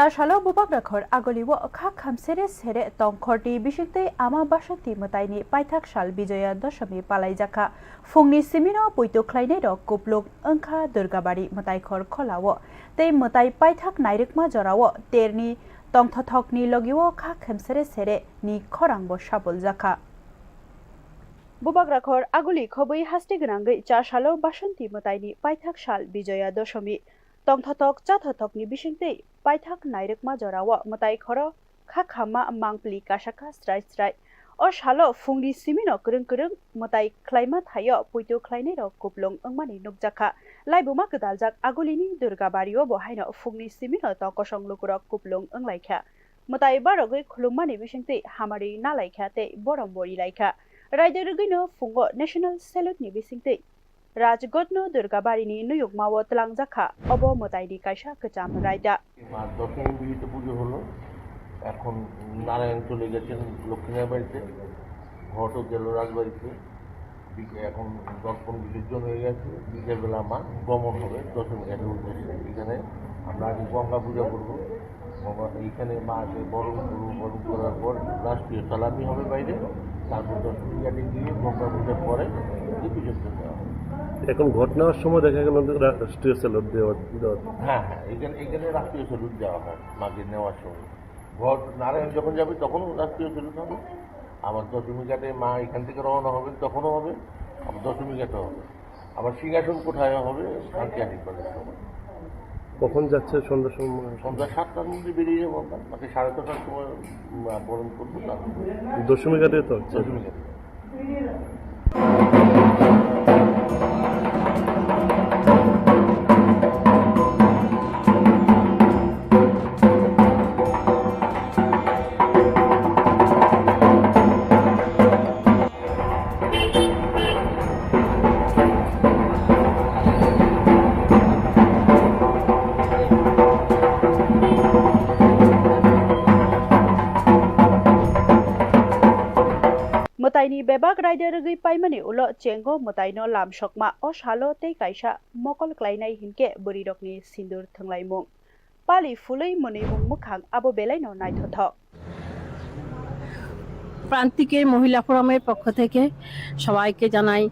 চার সালো বুবাক রাখর আগলিও খা খামসেরে সেরে তংখরটি বিশেষতে আমা বাসন্তী মতাইনি পাইথাক সাল বিজয়া দশমী পালাইজাখা ফুংনি সিমিনো পৈতো খ্লাইনে রক কুপলুক ओंखा दुर्गाबाड़ी मताइखर खलाओ तै मताइ पाइथाक नाइरकमा जराओ तेरनी तंगथथकनी लगिओ खा खेमसेरे सेरे नि खरांगबो साबल जाखा बुबाग्राखर आगुली खबै हास्ति गोनांगै चार सालो बासंती मताइनि पाइथाक साल बिजया दशमी तंगथथक चाथथकनि बिसिंतै पाइथाक नाइरकमा जराओ मताइखर खा खामा मांगप्लि कासाखा स्राय स्राय o shalo fungni simino kurung kurung matai klaima thayo poito klaine ro kuplong angmani nukjaka laibuma kedaljak agulini durgabario bohaino fungni simino to kosong lukurok kuplong anglaikha matai barogoi khulungmani bisingtei hamari nalaikha te borombori laikha raidorogino fungo national salute ni bisingtei rajgotno durgabarini nuyukmawo tlangjaka obo matai di kaisa kecham raida Dashami বিহিতে পুজো হলো এখন নারায়ণ চলে গেছেন লক্ষ্মীনার বাড়িতে ঘটও গেল রাজবাড়িতে এখন দর্পণ বিসর্জন হয়ে গেছে বিকেলবেলা মা গমন হবে দশমী ঘাটের উদ্দেশ্যে এখানে আমরা আগে গঙ্গা পূজা করবো এইখানে মাকে বরণ করবো বরণ করার পর রাষ্ট্রীয় সালামি হবে বাইরে তারপর দশমী ঘাটে গিয়ে গঙ্গা পূজার পরে বিসর্জন দেওয়া হবে এখন ঘটনার সময় দেখা গেল রাষ্ট্রীয় স্যালুট দেওয়া হ্যাঁ এখানে রাষ্ট্রীয় স্যালুট দেওয়া হয় মাকে নেওয়ার সময় ঘট নারায়ণ যখন যাবে তখনও রাষ্ট্রীয় স্যালুট হবে আবার দশমী ঘাটে মা এখান থেকে রওনা হবে তখনও হবে আবার দশমী ঘাটে হবে আবার সিংহাসন কোথায় হবে শান্তি আশীর্বাদের সময় কখন যাচ্ছে সন্ধ্যার সময় সন্ধ্যা 7টার মধ্যে বেরিয়ে যাবো আমরা তাকে 6:30টার সময় বরণ করবো তারপরে দশমী ঘাটে তো দশমী ঘাটে मताइनि बेबाग राइडर गई पाइमानि उलो चेंगो मताइनो लाम सकमा o shalo tei kaisa mokol klainai hinke borirokni sindur thanglaimung pali fulei monimung mukhang abo belaino naithothok প্রান্তিকের মহিলা ফোরামের পক্ষ থেকে সবাইকে জানাই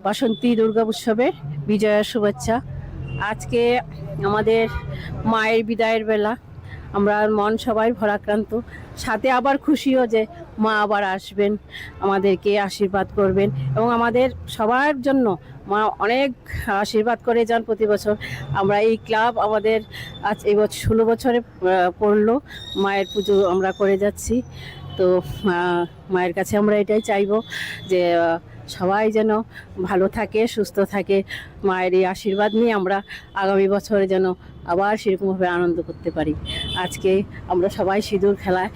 বাসন্তী দুর্গা উৎসবের বিজয়ার শুভেচ্ছা। আজকে আমাদের মায়ের বিদায়ের বেলা, আমরা মন সবাই ভরাক্রান্ত, সাথে আবার খুশিও যে মা আবার আসবেন, আমাদেরকে আশীর্বাদ করবেন এবং আমাদের সবার জন্য মা অনেক আশীর্বাদ করে যান প্রতি বছর। আমরা এই ক্লাব আমাদের আজ এই বছর 16 বছরে পড়লো, মায়ের পুজো আমরা করে যাচ্ছি। তো মায়ের কাছে আমরা এটাই চাইবো যে সবাই যেন ভালো থাকে, সুস্থ থাকে। মায়ের এই আশীর্বাদ নিয়ে আমরা আগামী বছরে যেন আবার সেরকমভাবে আনন্দ করতে পারি। আজকে আমরা সবাই সিঁদুর খেলায়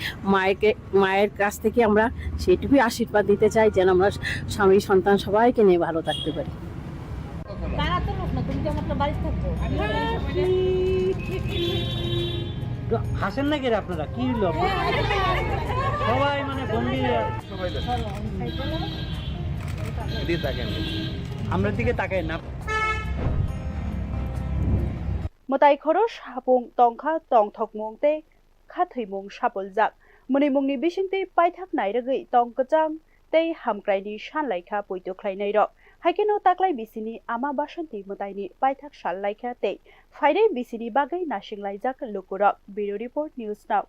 মায়ের কাছ থেকে আমরা সেইটুকুই আশীর্বাদ দিতে চাই যেন আমরা স্বামী সন্তান সবাইকে নিয়ে ভালো থাকতে পারি। হাসেন নাকি আপনারা? কি হলো সবাই মানে আমরা দিকে তাকাই না। मताइ खरो सापुं तंखा तंगथकमुं ते खाथैमुं सापलजाक मोनैमुंनि बिसिंतै पाइथाक नाइरगै तंगकजां ते हामक्राइनि सानलाइखा पयतो ख्लाइनाय र हाइकेनो ताक्लाइ बिसिनि आमा बासंती मताइनि पाइथाक सानलाइखा ते फाइरै बिसिनि बागै नासिंलाइजाक लुकुरक ब्युरो रिपोर्ट न्यूज नाउ।